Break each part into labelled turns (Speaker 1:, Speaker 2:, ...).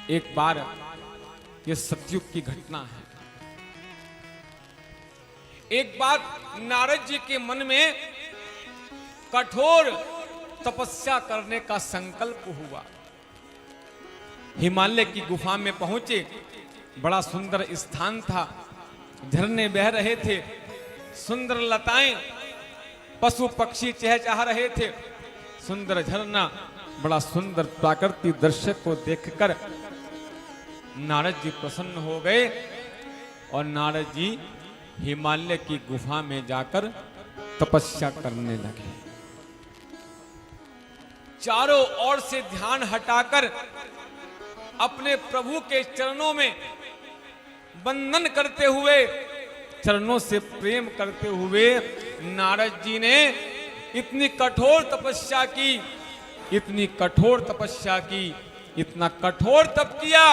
Speaker 1: एक बार ये सतयुग की घटना है। एक बार नारद जी के मन में कठोर तपस्या करने का संकल्प हुआ। हिमालय की गुफा में पहुंचे। बड़ा सुंदर स्थान था, झरने बह रहे थे, सुंदर लताएं, पशु पक्षी चहचहा रहे थे। सुंदर झरना, बड़ा सुंदर प्राकृतिक दृश्य को देखकर नारद जी प्रसन्न हो गए और नारद जी हिमालय की गुफा में जाकर तपस्या करने लगे। चारों ओर से ध्यान हटाकर अपने प्रभु के चरणों में वंदन करते हुए, चरणों से प्रेम करते हुए नारद जी ने इतनी कठोर तपस्या की, इतनी कठोर तपस्या की, इतना कठोर तप किया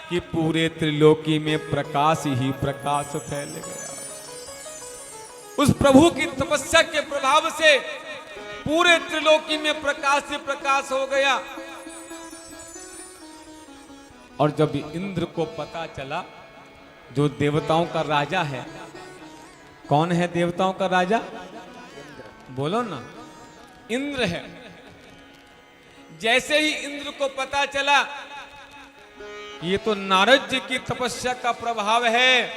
Speaker 1: कि पूरे त्रिलोकी में प्रकाश ही प्रकाश फैल गया। उस प्रभु की तपस्या के प्रभाव से पूरे त्रिलोकी में प्रकाश ही प्रकाश हो गया। और जब इंद्र को पता चला, जो देवताओं का राजा है, कौन है देवताओं का राजा? बोलो ना, इंद्र है। जैसे ही इंद्र को पता चला ये तो नारद जी की तपस्या का प्रभाव है,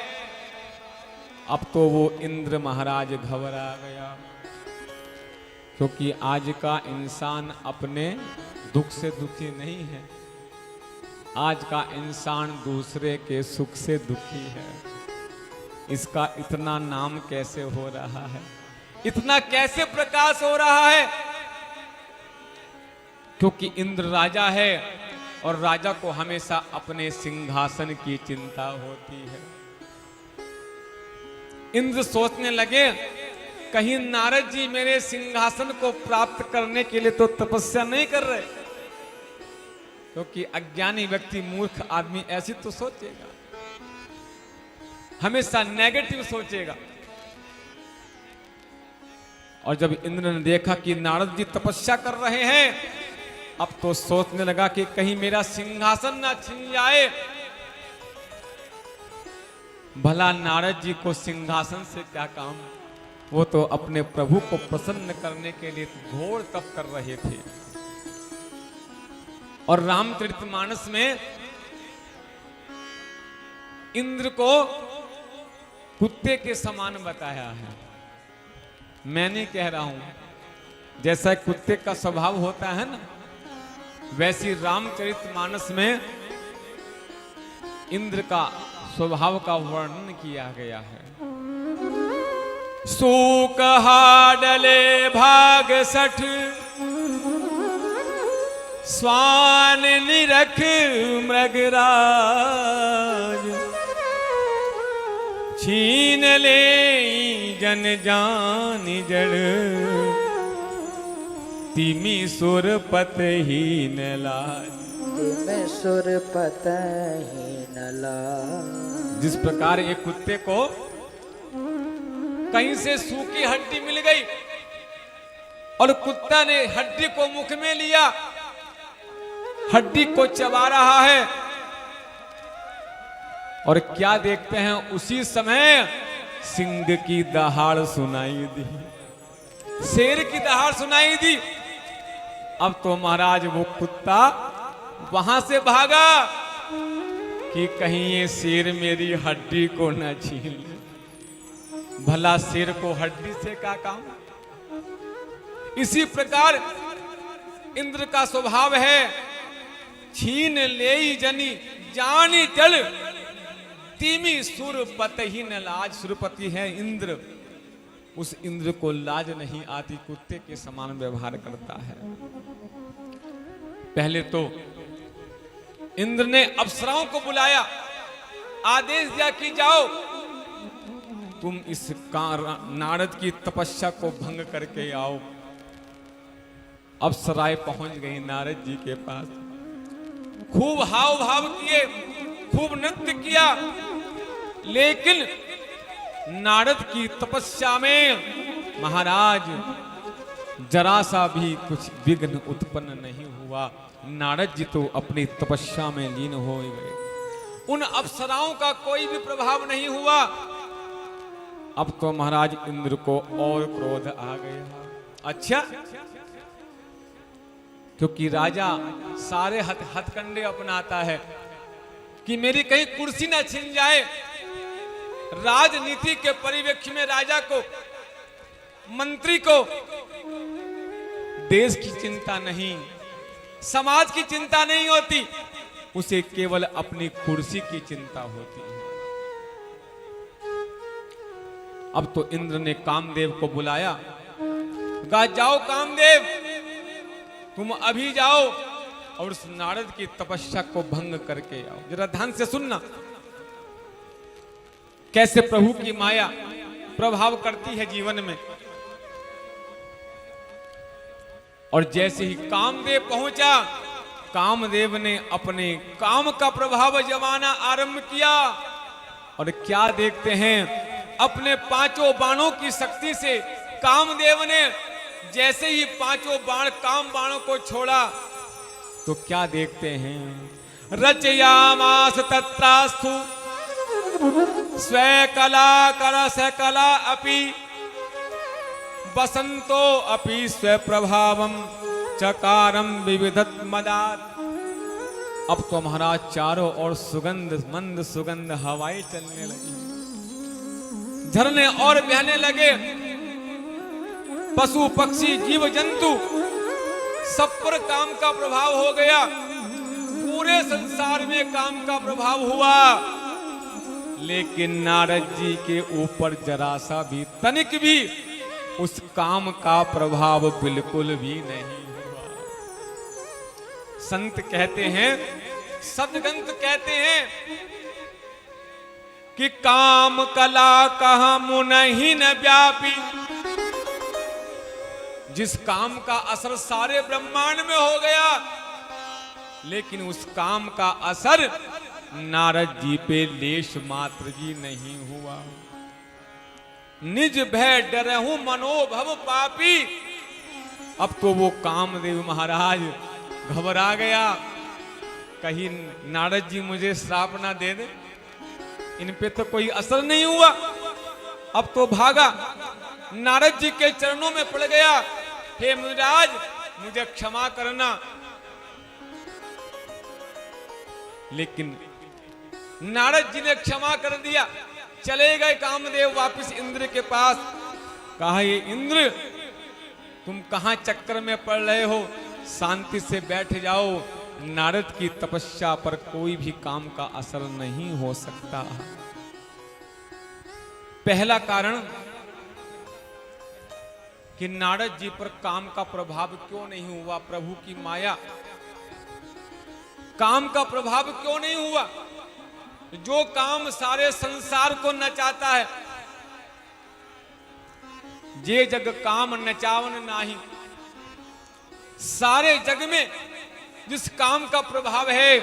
Speaker 1: अब तो वो इंद्र महाराज घबरा गया। क्योंकि आज का इंसान अपने दुख से दुखी नहीं है, आज का इंसान दूसरे के सुख से दुखी है। इसका इतना नाम कैसे हो रहा है, इतना कैसे प्रकाश हो रहा है? क्योंकि इंद्र राजा है और राजा को हमेशा अपने सिंहासन की चिंता होती है। इंद्र सोचने लगे, कहीं नारद जी मेरे सिंहासन को प्राप्त करने के लिए तो तपस्या नहीं कर रहे। क्योंकि अज्ञानी व्यक्ति, मूर्ख आदमी ऐसी तो सोचेगा, हमेशा नेगेटिव सोचेगा। और जब इंद्र ने देखा कि नारद जी तपस्या कर रहे हैं, अब तो सोचने लगा कि कहीं मेरा सिंहासन ना छिन जाए। भला नारद जी को सिंहासन से क्या काम, वो तो अपने प्रभु को प्रसन्न करने के लिए घोर तप कर रहे थे। और रामचरितमानस में इंद्र को कुत्ते के समान बताया है। मैं नहीं कह रहा हूं, जैसा कुत्ते का स्वभाव होता है ना, वैसी रामचरितमानस में इंद्र का स्वभाव का वर्णन किया गया है। सूक हाडले भाग सठ, स्वान निरख मृगराज, छीन ले जन जान जड़, तिमी सुरपत ही न लाज।
Speaker 2: तिमी सुरपत ही न लाज।
Speaker 1: जिस प्रकार एक कुत्ते को कहीं से सूखी हड्डी मिल गई और कुत्ता ने हड्डी को मुख में लिया, हड्डी को चबा रहा है, और क्या देखते हैं, उसी समय सिंह की दहाड़ सुनाई दी, शेर की दहाड़ सुनाई दी। अब तो महाराज वो कुत्ता वहां से भागा कि कहीं ये शेर मेरी हड्डी को न छीन ले। भला शेर को हड्डी से क्या काम? इसी प्रकार इंद्र का स्वभाव है, छीन ले जनी जानी जड़, तिमी सुरपति ही न लाज। सुरपति है इंद्र, उस इंद्र को लाज नहीं आती, कुत्ते के समान व्यवहार करता है। पहले तो इंद्र ने अप्सराओं को बुलाया, आदेश दिया कि जाओ तुम इस नारद की तपस्या को भंग करके आओ। अप्सराएं पहुंच गई नारद जी के पास, खूब हाव भाव किए, खूब नृत्य किया, लेकिन नारद की तपस्या में महाराज जरा सा भी कुछ विघ्न उत्पन्न नहीं हुआ। नारद जी तो अपनी तपस्या में लीन हो गए। उन अप्सराओं का कोई भी प्रभाव नहीं हुआ। अब तो महाराज इंद्र को और क्रोध आ गया। अच्छा, क्योंकि राजा सारे हथकंडे अपनाता है कि मेरी कहीं कुर्सी ना छिन जाए। राजनीति के परिवेक्ष में राजा को, मंत्री को देश की चिंता नहीं, समाज की चिंता नहीं होती, उसे केवल अपनी कुर्सी की चिंता होती है। अब तो इंद्र ने कामदेव को बुलाया, कहा जाओ कामदेव, तुम अभी जाओ और उस नारद की तपस्या को भंग करके आओ। जरा ध्यान से सुनना कैसे प्रभु की माया प्रभाव करती है जीवन में। और जैसे ही कामदेव पहुंचा, कामदेव ने अपने काम का प्रभाव जमाना आरंभ किया। और क्या देखते हैं, अपने पांचों बाणों की शक्ति से कामदेव ने जैसे ही पांचों बाण काम बाणों को छोड़ा तो क्या देखते हैं, रचयामास तत्रास्तु स्वे कला कर सकला अपि बसंतो अपि स्वे प्रभावम चकारम विविधत मदात। अब तो महाराज चारों ओर सुगंध, मंद सुगंध हवाएं चलने लगी, झरने और बहने लगे, पशु पक्षी जीव जंतु सब पर काम का प्रभाव हो गया। पूरे संसार में काम का प्रभाव हुआ, लेकिन नारद जी के ऊपर जरा सा भी, तनिक भी उस काम का प्रभाव बिल्कुल भी नहीं हुआ। संत कहते हैं, सदगंत कहते हैं कि काम कला कहा मुनहि न व्यापी। जिस काम का असर सारे ब्रह्मांड में हो गया, लेकिन उस काम का असर नारद जी पे लेश मात्र भी नहीं हुआ। निज भय डरहु मनोभव पापी। अब तो वो कामदेव महाराज घबरा गया, कहीं नारद जी मुझे श्राप ना दे दे, इन पे तो कोई असर नहीं हुआ। अब तो भागा, नारद जी के चरणों में पड़ गया, हे मुनिराज मुझे क्षमा करना। लेकिन नारद जी ने क्षमा कर दिया, चले गए कामदेव वापस इंद्र के पास। कहा, ये इंद्र तुम कहां चक्कर में पड़ रहे हो, शांति से बैठ जाओ, नारद की तपस्या पर कोई भी काम का असर नहीं हो सकता। पहला कारण कि नारद जी पर काम का प्रभाव क्यों नहीं हुआ, प्रभु की माया, काम का प्रभाव क्यों नहीं हुआ। जो काम सारे संसार को नचाता है, जे जग काम नचावन नाही, सारे जग में जिस काम का प्रभाव है,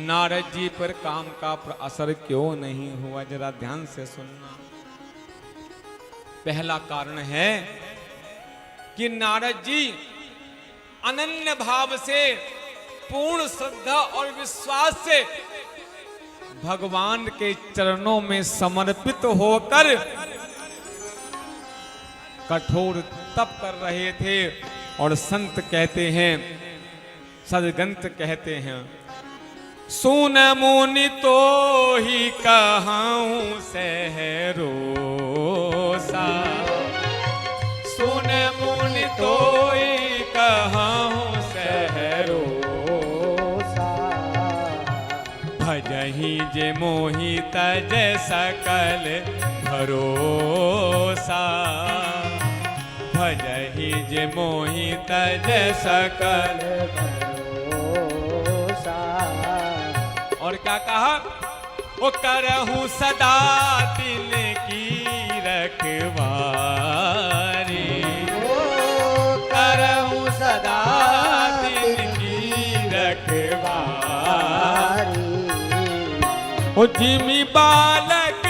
Speaker 1: नारद जी पर काम का असर क्यों नहीं हुआ, जरा ध्यान से सुनना। पहला कारण है कि नारद जी अनन्य भाव से, पूर्ण श्रद्धा और विश्वास से भगवान के चरणों में समर्पित होकर कठोर तप कर रहे थे। और संत कहते हैं, सदगंत कहते हैं, सुन मुनि तो ही कहाऊं सहरोसा, सुन मुनि तो ही कहाऊं सहरोसा, भजहि जे मोहि तज सकल भरोसा, भजहि जे मोहि तज सकल भरोसा। और क्या कहा, वो करहूं सदा दिल की रखवारी, करहूं सदा दिल की रखवारी। ओ जिमी बालक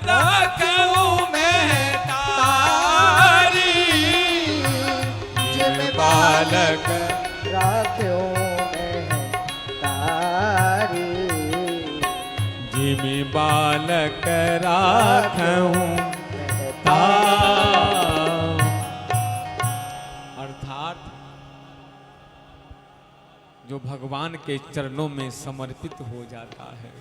Speaker 1: राखूं मैं तारी, जिमी बालक
Speaker 2: राख्यो
Speaker 1: जिमि बालक राखूं अर्थात जो भगवान के चरणों में समर्पित हो जाता है,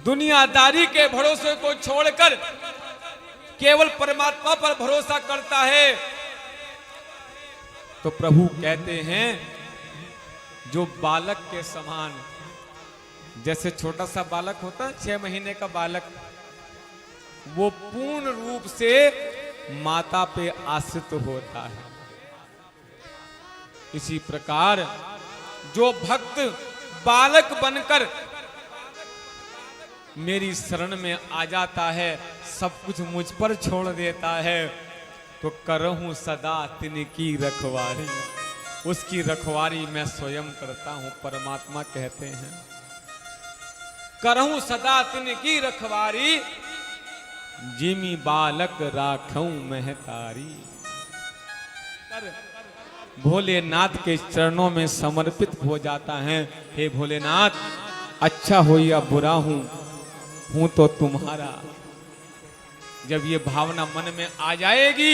Speaker 1: दुनियादारी के भरोसे को छोड़कर केवल परमात्मा पर भरोसा करता है, तो प्रभु कहते हैं जो बालक के समान, जैसे छोटा सा बालक होता है 6 महीने का बालक, वो पूर्ण रूप से माता पे आश्रित होता है। इसी प्रकार जो भक्त बालक बनकर मेरी शरण में आ जाता है, सब कुछ मुझ पर छोड़ देता है, तो करहूं सदा तिनकी रखवारी। उसकी रखवारी मैं स्वयं करता हूं, परमात्मा कहते हैं। करहूं सदा तिनकी रखवारी, जिमि बालक राखूं महतारी। भोलेनाथ के चरणों में समर्पित हो जाता है। हे भोलेनाथ, अच्छा हो या बुरा हूं तो तुम्हारा। जब ये भावना मन में आ जाएगी,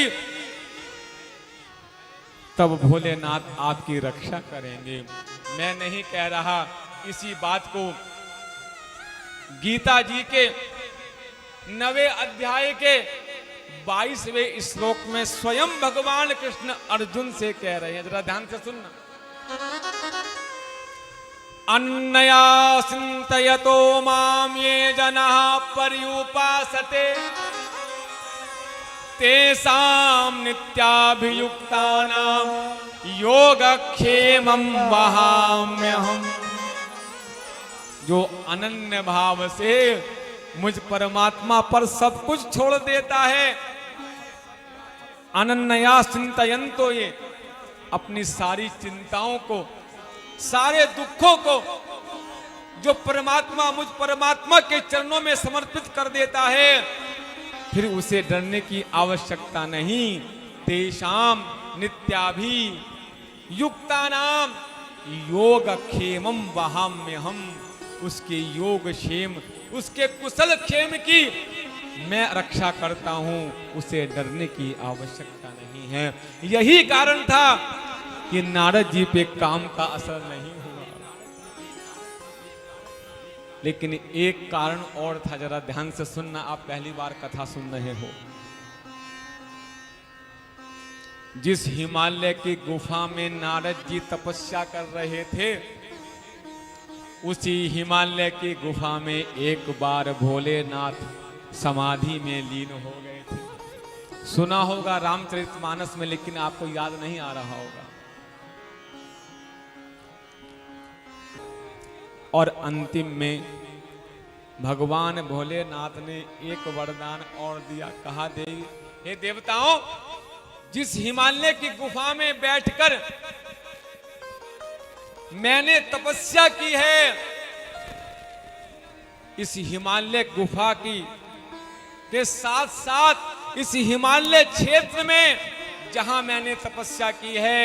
Speaker 1: तब भोलेनाथ आपकी रक्षा करेंगे। मैं नहीं कह रहा, इसी बात को गीता जी के 9वें अध्याय के 22वें श्लोक में स्वयं भगवान कृष्ण अर्जुन से कह रहे हैं। जरा ध्यान से सुनना। अन्नया चिंतयतो माम ये जनाः पर्युपासते तेषां नित्याभियुक्तानां योगक्षेमं वहाम्यहम्। जो अनन्य भाव से मुझ परमात्मा पर सब कुछ छोड़ देता है, अनन्या चिंतयन्तो, ये अपनी सारी चिंताओं को, सारे दुखों को जो परमात्मा, मुझ परमात्मा के चरणों में समर्पित कर देता है, फिर उसे डरने की आवश्यकता नहीं। तेषाम नित्याभि युक्तानाम योगक्षेमं वहाम्यहम्। उसके योग क्षेम, उसके कुशल क्षेम की मैं रक्षा करता हूं, उसे डरने की आवश्यकता नहीं है। यही कारण था कि नारद जी पे काम का असर नहीं हुआ। लेकिन एक कारण और था, जरा ध्यान से सुनना। आप पहली बार कथा सुन रहे हो। जिस हिमालय की गुफा में नारद जी तपस्या कर रहे थे, उसी हिमालय की गुफा में एक बार भोलेनाथ समाधि में लीन हो गए थे। सुना होगा रामचरितमानस में, लेकिन आपको याद नहीं आ रहा होगा। और अंतिम में भगवान भोलेनाथ ने एक वरदान और दिया। कहा, देवी, हे देवताओं, जिस हिमालय की गुफा में बैठकर मैंने तपस्या की है, इस हिमालय गुफा की के साथ साथ इस हिमालय क्षेत्र में जहां मैंने तपस्या की है,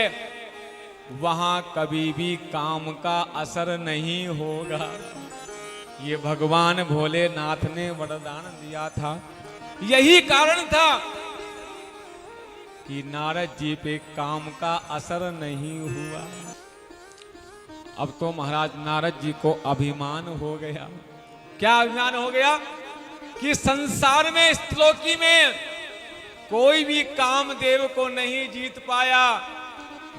Speaker 1: वहां कभी भी काम का असर नहीं होगा। ये भगवान भोलेनाथ ने वरदान दिया था। यही कारण था कि नारद जी पे काम का असर नहीं हुआ। अब तो महाराज नारद जी को अभिमान हो गया। क्या अभिमान हो गया? कि संसार में, इस त्रिलोकी में कोई भी कामदेव को नहीं जीत पाया,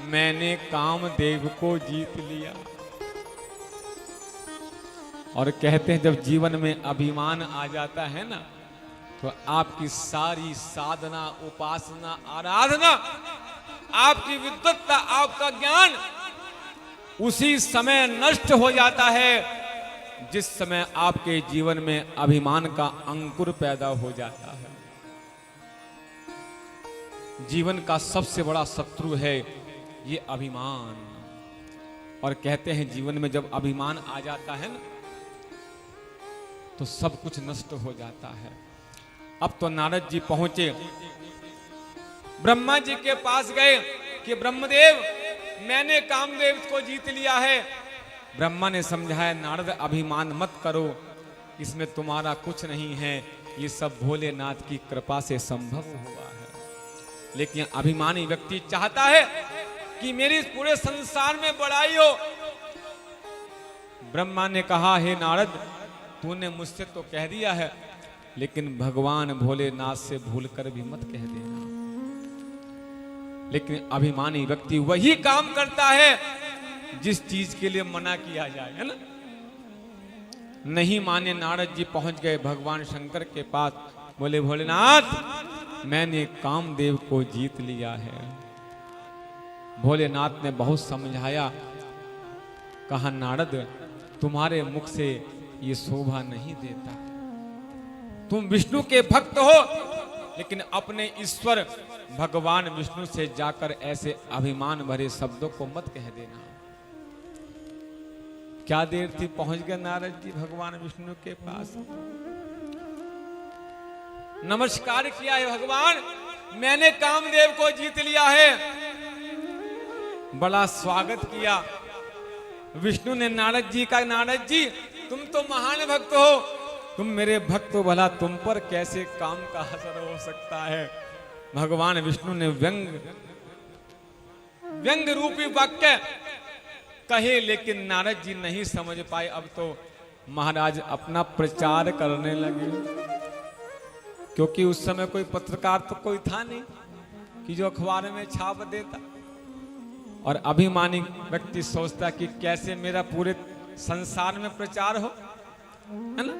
Speaker 1: मैंने कामदेव को जीत लिया। और कहते हैं जब जीवन में अभिमान आ जाता है ना, तो आपकी सारी साधना, उपासना, आराधना, आपकी विद्वत्ता, आपका ज्ञान उसी समय नष्ट हो जाता है जिस समय आपके जीवन में अभिमान का अंकुर पैदा हो जाता है। जीवन का सबसे बड़ा शत्रु है ये अभिमान। और कहते हैं जीवन में जब अभिमान आ जाता है ना, तो सब कुछ नष्ट हो जाता है। अब तो नारद जी पहुंचे, ब्रह्मा जी के पास गए कि ब्रह्मदेव, मैंने कामदेव को जीत लिया है, ब्रह्मा ने समझाया, नारद अभिमान मत करो, इसमें तुम्हारा कुछ नहीं है, ये सब भोलेनाथ की कृपा से संभव हुआ है। लेकिन अभिमानी व्यक्ति चाहता है कि मेरी पूरे संसार में बड़ाई हो। ब्रह्मा ने कहा, हे नारद, तूने मुझसे तो कह दिया है, लेकिन भगवान भोलेनाथ से भूलकर भी मत कह देना। लेकिन अभिमानी व्यक्ति वही काम करता है जिस चीज के लिए मना किया जाए, है ना। नहीं माने नारद जी पहुंच गए भगवान शंकर के पास। बोले, भोलेनाथ, मैंने कामदेव को जीत लिया है। भोलेनाथ ने बहुत समझाया, कहा, नारद, तुम्हारे मुख से ये शोभा नहीं देता। तुम विष्णु के भक्त हो, लेकिन अपने ईश्वर भगवान विष्णु से जाकर ऐसे अभिमान भरे शब्दों को मत कह देना। क्या देर थी, पहुंच गए नारद जी भगवान विष्णु के पास। नमस्कार किया है, भगवान, मैंने कामदेव को जीत लिया है। बड़ा स्वागत किया। विष्णु ने नारद जी का, नारद जी, तुम तो महान भक्त हो, तुम मेरे भक्त हो, भला तुम पर कैसे काम का असर हो सकता है। भगवान विष्णु ने व्यंग रूपी वाक्य कहे, लेकिन नारद जी नहीं समझ पाए। अब तो महाराज अपना प्रचार करने लगे, क्योंकि उस समय कोई पत्रकार तो कोई था नहीं कि जो अखबार में छाप देता। और अभिमानी व्यक्ति सोचता कि कैसे मेरा पूरे संसार में प्रचार हो, है ना।